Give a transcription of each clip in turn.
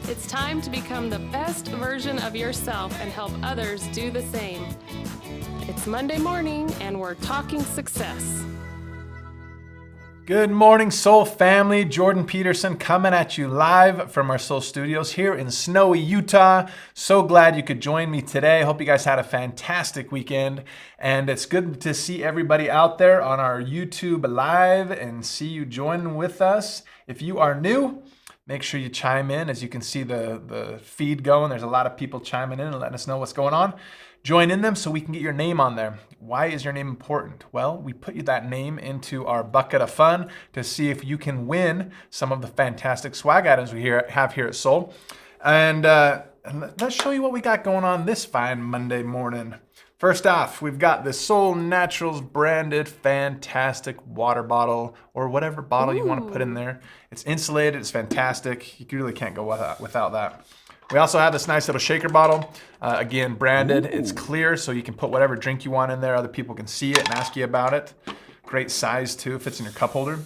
It's time to become the best version of yourself and help others do the same. It's Monday morning and we're talking success. Good morning, Soul family. Jordan Peterson coming at you live from our Soul Studios here in snowy Utah. So glad you could join me today. Hope you guys had a fantastic weekend. And it's good to see everybody out there on our YouTube live and see you join with us. If you are new, make sure you chime in. As you can see the feed going, there's a lot of people chiming in and letting us know what's going on. Join in them so we can get your name on there. Why is your name important? Well, we put that name into our bucket of fun to see if you can win some of the fantastic swag items we have here at Soul. And let's show you what we got going on this fine Monday morning. First off, we've got the Soul Naturals branded fantastic water bottle, or whatever bottle you want to put in there. It's insulated, it's fantastic. You really can't go without that. We also have this nice little shaker bottle, again, branded. It's clear, so you can put whatever drink you want in there. Other people can see it and ask you about it. Great size, too. Fits in your cup holder.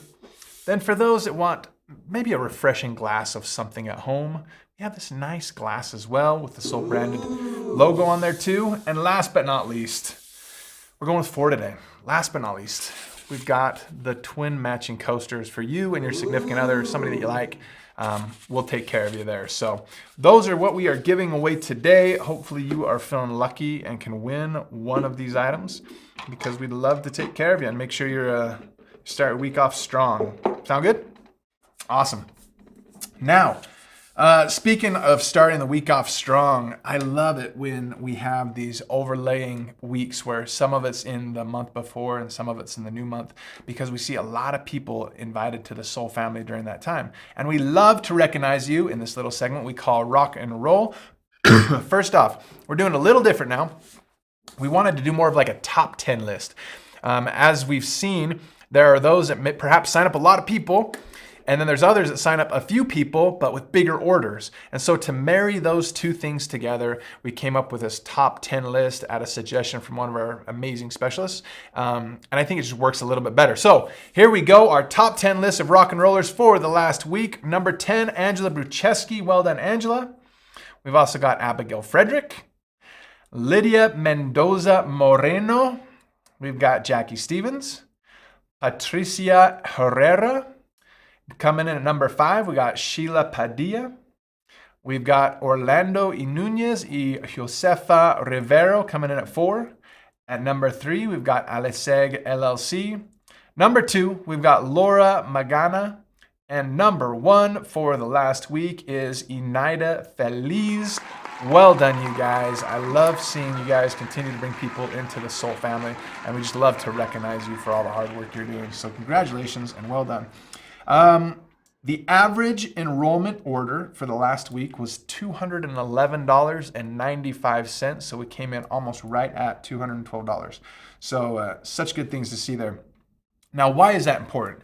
Then for those that want maybe a refreshing glass of something at home, we have this nice glass as well with the Soul branded logo on there, too. And last but not least, we're going with 4 today. Last but not least, we've got the twin matching coasters for you and your significant other, somebody that you like. We'll take care of you there. So those are what we are giving away today. Hopefully you are feeling lucky and can win one of these items, because we'd love to take care of you and make sure you're start your week off strong. Sound good? Awesome. Now, speaking of starting the week off strong, I love it when we have these overlaying weeks where some of it's in the month before and some of it's in the new month, because we see a lot of people invited to the Soul family during that time. And we love to recognize you in this little segment we call Rock and Roll. First off, we're doing a little different now. We wanted to do more of like a top 10 list. As we've seen, there are those that perhaps sign up a lot of people, and then there's others that sign up a few people, but with bigger orders. And so to marry those two things together, we came up with this top 10 list at a suggestion from one of our amazing specialists. And I think it just works a little bit better. So here we go, our top 10 list of rock and rollers for the last week. Number 10, Angela Brucheski. Well done, Angela. We've also got Abigail Frederick, Lydia Mendoza Moreno. We've got Jackie Stevens, Patricia Herrera. Coming in at number 5, we got Sheila Padilla. We've got Orlando Inúñez y Josefa Rivero coming in at 4. At number 3, we've got Aleseg LLC. Number 2, we've got Laura Magana. And number 1 for the last week is Inaida Feliz. Well done, you guys. I love seeing you guys continue to bring people into the Soul family, and we just love to recognize you for all the hard work you're doing. So congratulations and well done. The average enrollment order for the last week was $211.95. So we came in almost right at $212. So such good things to see there. Now, why is that important?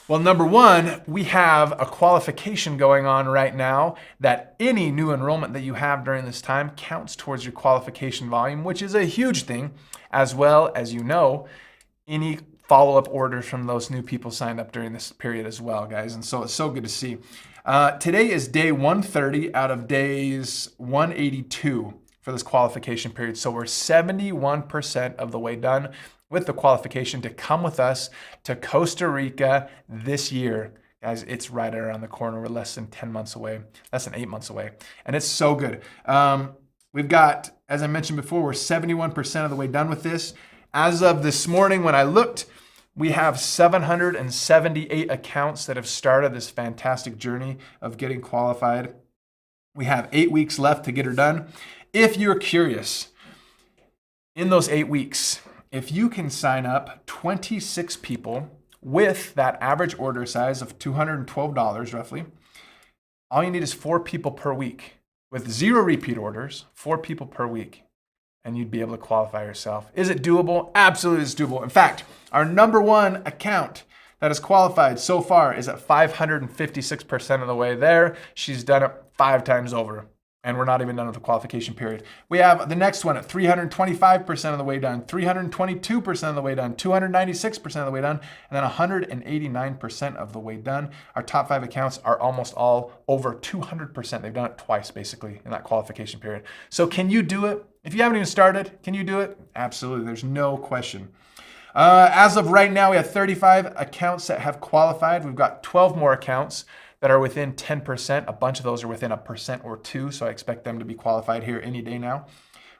Well, number 1, we have a qualification going on right now that any new enrollment that you have during this time counts towards your qualification volume, which is a huge thing, as well as any follow-up orders from those new people signed up during this period as well, guys. And so it's so good to see. Today is day 130 out of days 182 for this qualification period. So we're 71% of the way done with the qualification to come with us to Costa Rica this year. Guys, it's right around the corner. We're less than 10 months away, less than 8 months away. And it's so good. We've got, as I mentioned before, we're 71% of the way done with this. As of this morning, when I looked, we have 778 accounts that have started this fantastic journey of getting qualified. We have 8 weeks left to get her done. If you're curious, in those 8 weeks, if you can sign up 26 people with that average order size of $212 roughly, all you need is 4 people per week. With 0 repeat orders, 4 people per week. And you'd be able to qualify yourself. Is it doable? Absolutely, it's doable. In fact, our number 1 account that is qualified so far is at 556% of the way there. She's done it 5 times over. And we're not even done with the qualification period. We have the next one at 325% of the way done, 322% of the way done, 296% of the way done, and then 189% of the way done. Our top 5 accounts are almost all over 200%. They've done it twice, basically, in that qualification period. So can you do it? If you haven't even started, can you do it? Absolutely. There's no question. As of right now, we have 35 accounts that have qualified. We've got 12 more accounts that are within 10%. A bunch of those are within 1% or 2%, so I expect them to be qualified here any day now.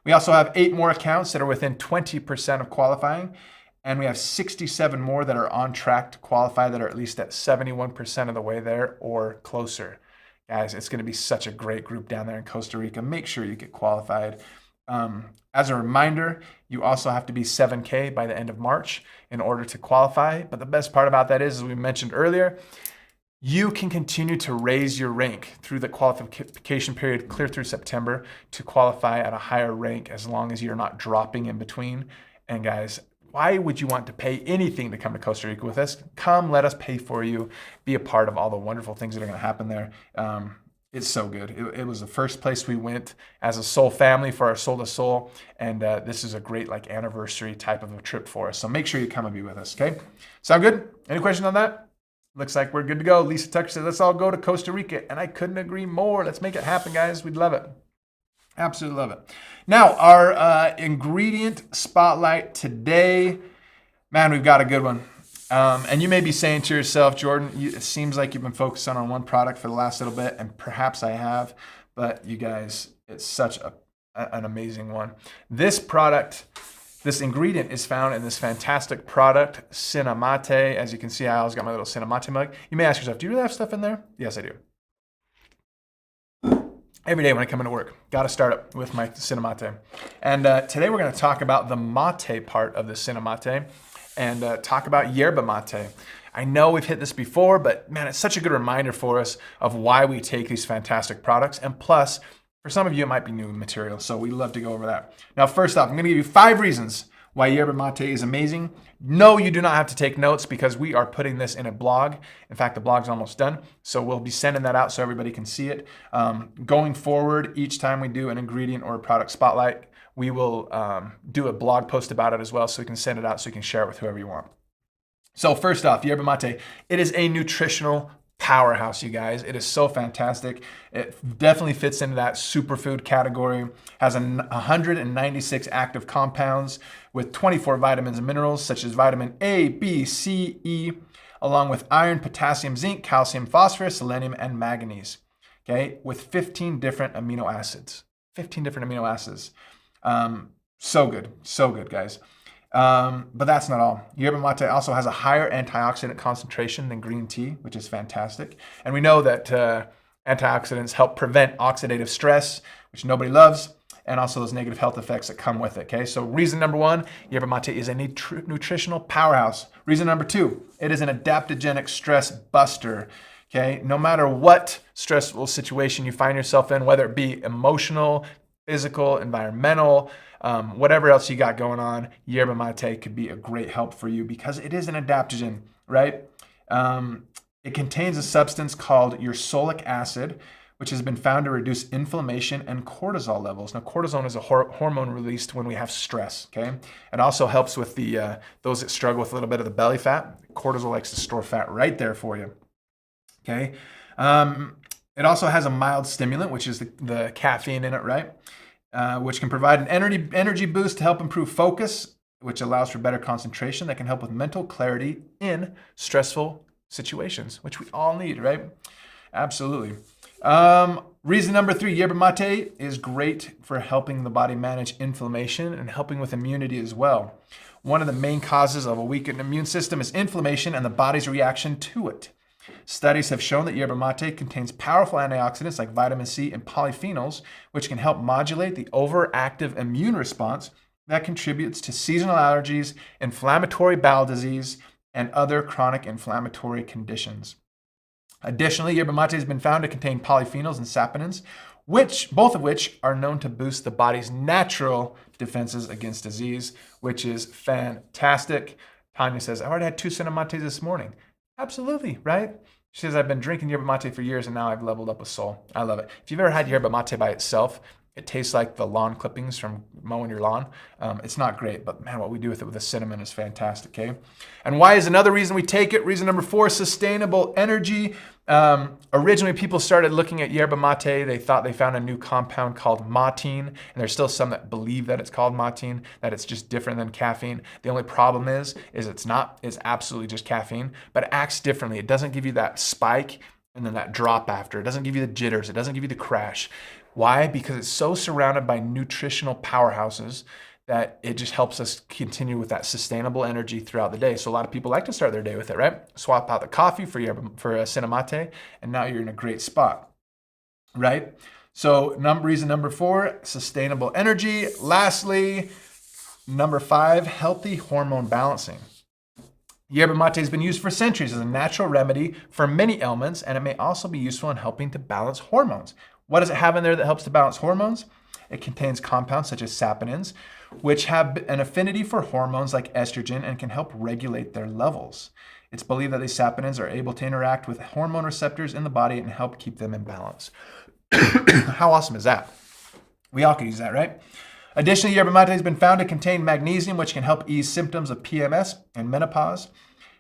We also have 8 more accounts that are within 20% of qualifying, and we have 67 more that are on track to qualify that are at least at 71% of the way there or closer. Guys, it's going to be such a great group down there in Costa Rica. Make sure you get qualified. As a reminder, you also have to be 7K by the end of March in order to qualify. But the best part about that is, as we mentioned earlier, you can continue to raise your rank through the qualification period clear through September to qualify at a higher rank as long as you're not dropping in between. And guys, why would you want to pay anything to come to Costa Rica with us? Come, let us pay for you. Be a part of all the wonderful things that are going to happen there. It's so good. It was the first place we went as a soul family for our soul to soul. And this is a great anniversary type of a trip for us. So make sure you come and be with us, okay? Sound good? Any questions on that? Looks like we're good to go. Lisa Tucker said, let's all go to Costa Rica. And I couldn't agree more. Let's make it happen, guys. We'd love it. Absolutely love it. Now, our ingredient spotlight today. Man, we've got a good one. And you may be saying to yourself, Jordan, it seems like you've been focusing on one product for the last little bit, and perhaps I have. But you guys, it's such an amazing one. This product, this ingredient is found in this fantastic product, Cinnamate. As you can see, I always got my little Cinnamate mug. You may ask yourself, do you really have stuff in there? Yes, I do. Every day when I come into work, got to start it with my Cinnamate. And today we're going to talk about the mate part of the Cinnamate and talk about yerba mate. I know we've hit this before, but man, it's such a good reminder for us of why we take these fantastic products. And plus, for some of you, it might be new material, so we love to go over that. Now, first off, I'm going to give you 5 reasons why yerba mate is amazing. No, you do not have to take notes because we are putting this in a blog. In fact, the blog's almost done, so we'll be sending that out so everybody can see it. Going forward, each time we do an ingredient or a product spotlight, we will do a blog post about it as well, so we can send it out so you can share it with whoever you want. So first off, yerba mate, it is a nutritional powerhouse, you guys. It is so fantastic. It definitely fits into that superfood category. Has 196 active compounds with 24 vitamins and minerals such as vitamin A, B, C, E, along with iron, potassium, zinc, calcium, phosphorus, selenium, and manganese. Okay, with 15 different amino acids. 15 different amino acids. So good, guys. But that's not all. Yerba mate also has a higher antioxidant concentration than green tea, which is fantastic. And we know that antioxidants help prevent oxidative stress, which nobody loves, and also those negative health effects that come with it. Okay, so reason number 1, yerba mate is a nutritional powerhouse. Reason number 2, it is an adaptogenic stress buster. Okay, no matter what stressful situation you find yourself in, whether it be emotional, physical, environmental, whatever else you got going on, yerba mate could be a great help for you because it is an adaptogen, right? It contains a substance called ursolic acid, which has been found to reduce inflammation and cortisol levels. Now, cortisol is a hormone released when we have stress, okay? It also helps with the those that struggle with a little bit of the belly fat. Cortisol likes to store fat right there for you, okay? It also has a mild stimulant, which is the caffeine in it, right? Which can provide an energy boost to help improve focus, which allows for better concentration that can help with mental clarity in stressful situations, which we all need, right? Absolutely. Reason number 3, yerba mate is great for helping the body manage inflammation and helping with immunity as well. One of the main causes of a weakened immune system is inflammation and the body's reaction to it. Studies have shown that yerba mate contains powerful antioxidants like vitamin C and polyphenols, which can help modulate the overactive immune response that contributes to seasonal allergies, inflammatory bowel disease, and other chronic inflammatory conditions. Additionally, yerba mate has been found to contain polyphenols and saponins, both of which are known to boost the body's natural defenses against disease, which is fantastic. Tanya says, I already had 2 Cinnamates this morning. Absolutely, right? She says, I've been drinking yerba mate for years and now I've leveled up with soul. I love it. If you've ever had yerba mate by itself, it tastes like the lawn clippings from mowing your lawn. It's not great, but man, what we do with it with the cinnamon is fantastic, okay? And why is another reason we take it? Reason number 4, sustainable energy. Originally, people started looking at yerba mate. They thought they found a new compound called matine, and there's still some that believe that it's called matine, that it's just different than caffeine. The only problem is it's not. It's absolutely just caffeine, but it acts differently. It doesn't give you that spike and then that drop after. It doesn't give you the jitters. It doesn't give you the crash. Why? Because it's so surrounded by nutritional powerhouses that it just helps us continue with that sustainable energy throughout the day. So a lot of people like to start their day with it, right? Swap out the coffee for a cinnamate, and now you're in a great spot, right? So reason number 4, sustainable energy. Lastly, number 5, healthy hormone balancing. Yerba mate has been used for centuries as a natural remedy for many ailments, and it may also be useful in helping to balance hormones. What does it have in there that helps to balance hormones? It contains compounds such as saponins, which have an affinity for hormones like estrogen and can help regulate their levels. It's believed that these saponins are able to interact with hormone receptors in the body and help keep them in balance. How awesome is that? We all could use that, right? Additionally, yerba mate has been found to contain magnesium, which can help ease symptoms of PMS and menopause.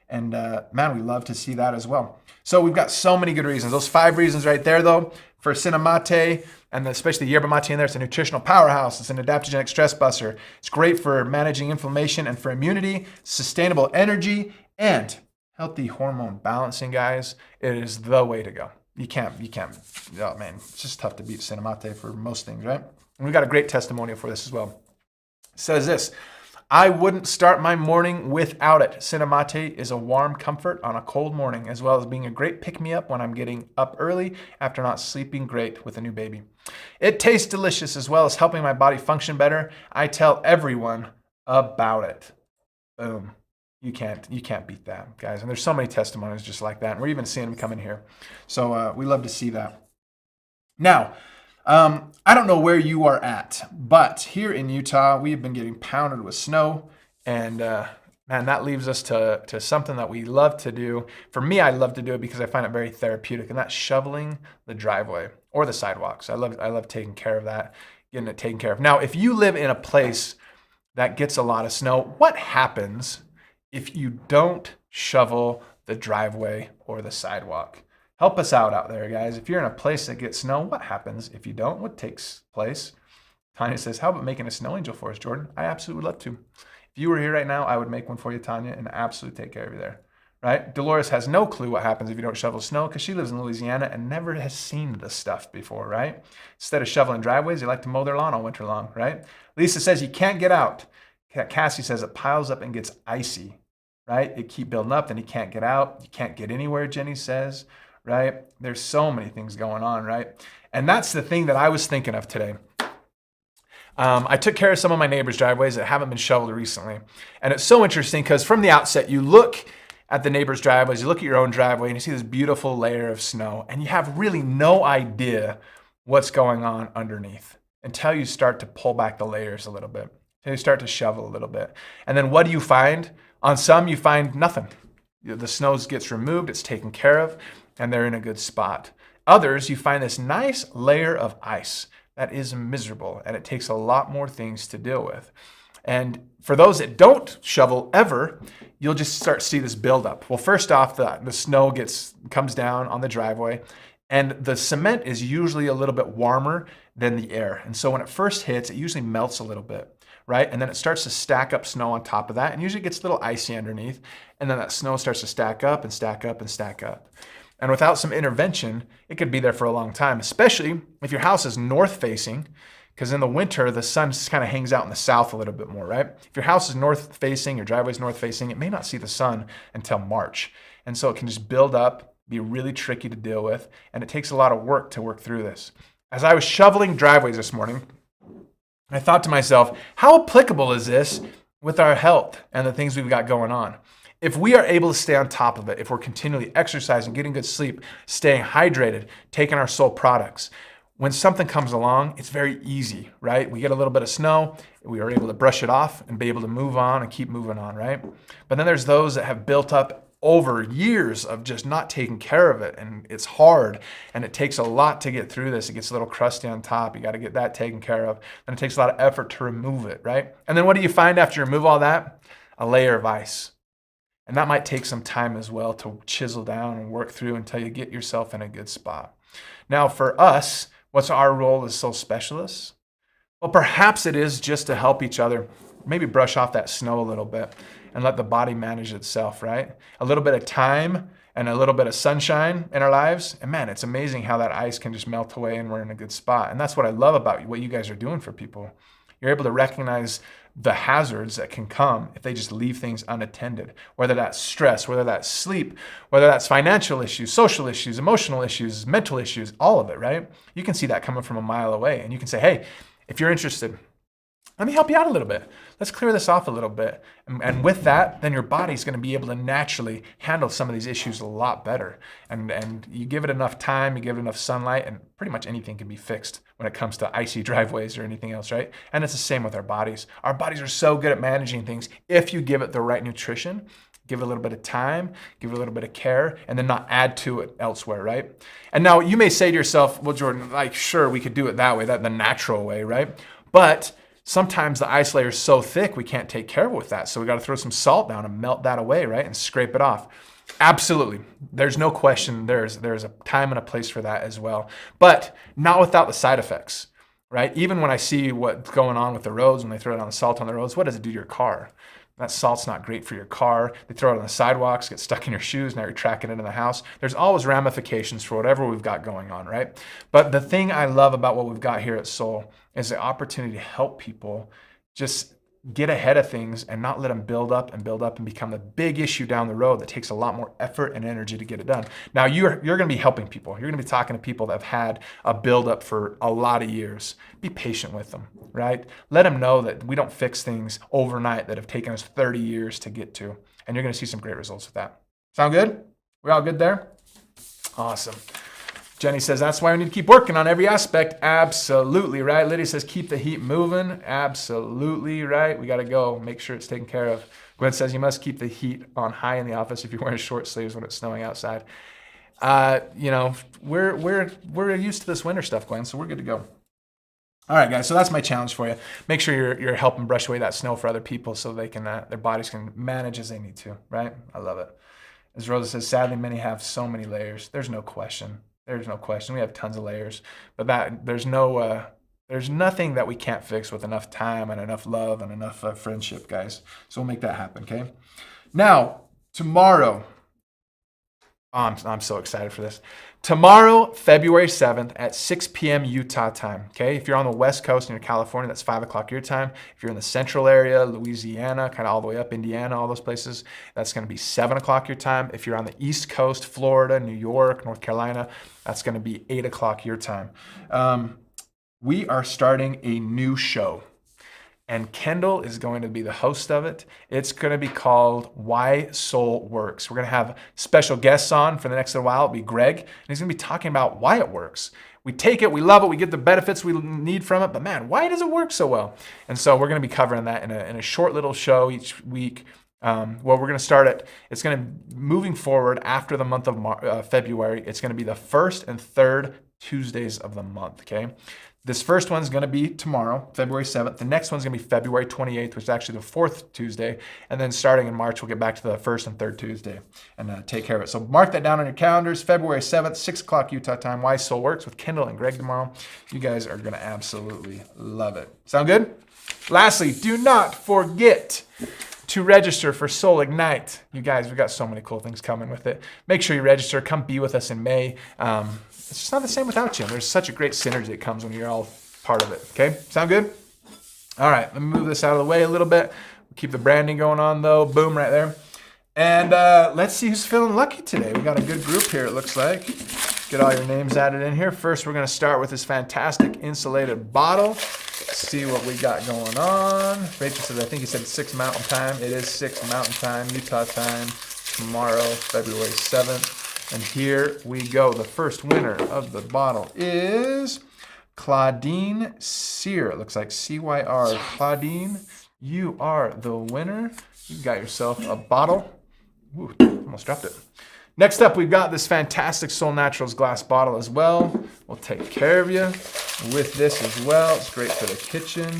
And man, we love to see that as well. So we've got so many good reasons. Those 5 reasons right there, though, for cinnamate, and especially the yerba mate in there. It's a nutritional powerhouse. It's an adaptogenic stress buster. It's great for managing inflammation and for immunity, sustainable energy, and healthy hormone balancing, guys. It is the way to go. You can't, oh man, it's just tough to beat cinnamate for most things, right? And we've got a great testimonial for this as well. It says this: I wouldn't start my morning without it. Cinnamate is a warm comfort on a cold morning, as well as being a great pick-me-up when I'm getting up early after not sleeping great with a new baby. It tastes delicious, as well as helping my body function better. I tell everyone about it. Boom. You can't beat that, guys. And there's so many testimonies just like that. And we're even seeing them coming here. So we love to see that. Now, I don't know where you are at, but here in Utah, we have been getting pounded with snow, and man, that leaves us to something that we love to do. For me, I love to do it because I find it very therapeutic, and that's shoveling the driveway or the sidewalks. I love taking care of that, getting it taken care of. Now, if you live in a place that gets a lot of snow, what happens if you don't shovel the driveway or the sidewalk? Help us out there, guys. If you're in a place that gets snow, what happens if you don't? What takes place? Tanya says, how about making a snow angel for us, Jordan? I absolutely would love to. If you were here right now, I would make one for you, Tanya, and absolutely take care of you there, right? Dolores has no clue what happens if you don't shovel snow because she lives in Louisiana and never has seen this stuff before, right? Instead of shoveling driveways, they like to mow their lawn all winter long, right? Lisa says you can't get out. Cassie says it piles up and gets icy, right? It keep building up, then you can't get out. You can't get anywhere, Jenny says. Right? There's so many things going on, right? And that's the thing that I was thinking of today. I took care of some of my neighbors' driveways that haven't been shoveled recently. And it's so interesting because from the outset, you look at the neighbors' driveways, you look at your own driveway, and you see this beautiful layer of snow, and you have really no idea what's going on underneath until you start to pull back the layers a little bit, until you start to shovel a little bit. And then what do you find? On some, you find nothing. The snow gets removed, it's taken care of, and they're in a good spot. Others, you find this nice layer of ice that is miserable, and it takes a lot more things to deal with. And for those that don't shovel ever, you'll just start to see this buildup. Well, first off, the snow comes down on the driveway, and the cement is usually a little bit warmer than the air. And so when it first hits, it usually melts a little bit, right? And then it starts to stack up snow on top of that, and usually it gets a little icy underneath. And then that snow starts to stack up and stack up and stack up. And without some intervention, it could be there for a long time, especially if your house is north facing, because in the winter, the sun kind of hangs out in the south a little bit more, right? If your house is north facing, your driveway's north facing, it may not see the sun until March. And so it can just build up, be really tricky to deal with, and it takes a lot of work to work through this. As I was shoveling driveways this morning, I thought to myself, how applicable is this with our health and the things we've got going on? If we are able to stay on top of it, if we're continually exercising, getting good sleep, staying hydrated, taking our soul products, when something comes along, it's very easy, right? We get a little bit of snow, we are able to brush it off and be able to move on and keep moving on, right? But then there's those that have built up over years of just not taking care of it. And it's hard and it takes a lot to get through this. It gets a little crusty on top. You got to get that taken care of. And it takes a lot of effort to remove it, right? And then what do you find after you remove all that? A layer of ice. And that might take some time as well to chisel down and work through until you get yourself in a good spot. Now for us, what's our role as soul specialists? Well, perhaps it is just to help each other, maybe brush off that snow a little bit and let the body manage itself, right? A little bit of time and a little bit of sunshine in our lives. And man, it's amazing how that ice can just melt away and we're in a good spot. And that's what I love about what you guys are doing for people. You're able to recognize the hazards that can come if they just leave things unattended, whether that's stress, whether that's sleep, whether that's financial issues, social issues, emotional issues, mental issues, all of it, right? You can see that coming from a mile away and you can say, hey, if you're interested, let me help you out a little bit. Let's clear this off a little bit. And with that, then your body's going to be able to naturally handle some of these issues a lot better. And you give it enough time, you give it enough sunlight, and pretty much anything can be fixed when it comes to icy driveways or anything else, right? And it's the same with our bodies. Our bodies are so good at managing things if you give it the right nutrition, give it a little bit of time, give it a little bit of care, and then not add to it elsewhere, right? And now you may say to yourself, well, Jordan, like, sure, we could do it that way, the natural way, right? But sometimes the ice layer is so thick, we can't take care of it with that. So we got to throw some salt down and melt that away, right? And scrape it off. Absolutely. There's no question. There's a time and a place for that as well, but not without the side effects, right? Even when I see what's going on with the roads, when they throw down the salt on the roads, what does it do to your car? That salt's not great for your car. They throw it on the sidewalks, get stuck in your shoes, now you're tracking it in the house. There's always ramifications for whatever we've got going on, right? But the thing I love about what we've got here at Soul is the opportunity to help people just get ahead of things and not let them build up and become the big issue down the road that takes a lot more effort and energy to get it done. Now you're going to be helping people. You're going to be talking to people that have had a buildup for a lot of years. Be patient with them, right? Let them know that we don't fix things overnight that have taken us 30 years to get to. And you're going to see some great results with that. Sound good? We all good there? Awesome. Jenny says, that's why we need to keep working on every aspect. Absolutely, right? Lydia says, keep the heat moving. Absolutely, right? We got to go. Make sure it's taken care of. Gwen says, you must keep the heat on high in the office if you're wearing short sleeves when it's snowing outside. We're used to this winter stuff, Gwen, so we're good to go. All right, guys, so that's my challenge for you. Make sure you're helping brush away that snow for other people so they can their bodies can manage as they need to, right? I love it. As Rosa says, sadly, many have so many layers. There's no question. There's no question. We have tons of layers, but there's nothing that we can't fix with enough time and enough love and enough friendship, guys. So we'll make that happen, okay? Now, tomorrow, I'm so excited for this. Tomorrow, February 7th at 6 p.m. Utah time, okay? If you're on the West Coast and you're in California, that's 5 o'clock your time. If you're in the central area, Louisiana, kind of all the way up, Indiana, all those places, that's going to be 7 o'clock your time. If you're on the East Coast, Florida, New York, North Carolina, that's going to be 8 o'clock your time. We are starting a new show. And Kendall is going to be the host of it. It's going to be called Why Soul Works. We're going to have special guests on for the next little while. It'll be Greg, and he's going to be talking about why it works. We take it, we love it, we get the benefits we need from it, but man, why does it work so well? And so we're going to be covering that in a short little show each week. Well, we're going to start it. It's going to, moving forward after the month of February, it's going to be the first and third Tuesdays of the month, okay? This first one's going to be tomorrow, February 7th. The next one's going to be February 28th, which is actually the fourth Tuesday. And then starting in March, we'll get back to the first and third Tuesday and take care of it. So mark that down on your calendars. February 7th, 6 o'clock Utah time, Why Soul Works with Kendall and Greg tomorrow. You guys are going to absolutely love it. Sound good? Lastly, do not forget to register for Soul Ignite. You guys, we've got so many cool things coming with it. Make sure you register. Come be with us in May. It's just not the same without you. There's such a great synergy that comes when you're all part of it. Okay, sound good? All right, let me move this out of the way a little bit. Keep the branding going on though. Boom, right there. And let's see who's feeling lucky today. We got a good group here, it looks like. Get all your names added in here. First, we're gonna start with this fantastic insulated bottle. See what we got going on. Rachel says, I think he said 6 Mountain Time. It is 6 Mountain Time, Utah time, tomorrow, February 7th. And here we go. The first winner of the bottle is Claudine Cyr. It looks like C-Y-R. Claudine, you are the winner. You got yourself a bottle Ooh, almost dropped it. Next up, we've got this fantastic Soul Naturals glass bottle as well. We'll take care of you with this as well. It's great for the kitchen.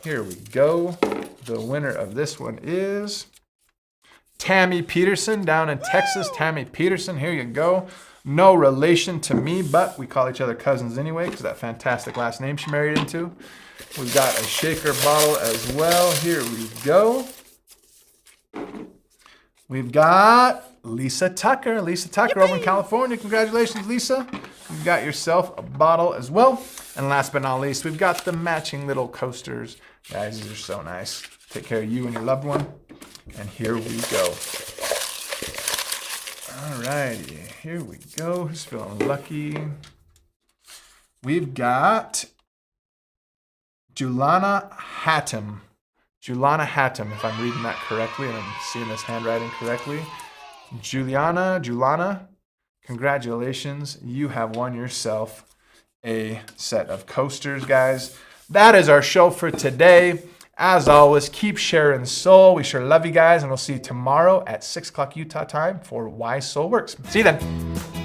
Here we go. The winner of this one is Tammy Peterson down in Texas. Tammy Peterson, here you go. No relation to me, but we call each other cousins anyway because of that fantastic last name she married into. We've got a shaker bottle as well. Here we go. We've got Lisa Tucker. Lisa Tucker over in California. Congratulations, Lisa. You've got yourself a bottle as well. And last but not least, we've got the matching little coasters. Guys, these are so nice. Take care of you and your loved one. And here we go. Alrighty, here we go. Who's feeling lucky? We've got Julana Hattem. Julana Hattem, if I'm reading that correctly and I'm seeing this handwriting correctly. Julana, congratulations. You have won yourself a set of coasters, guys. That is our show for today. As always, keep sharing soul. We sure love you guys, and we'll see you tomorrow at 6 o'clock Utah time for Why Soul Works. See you then.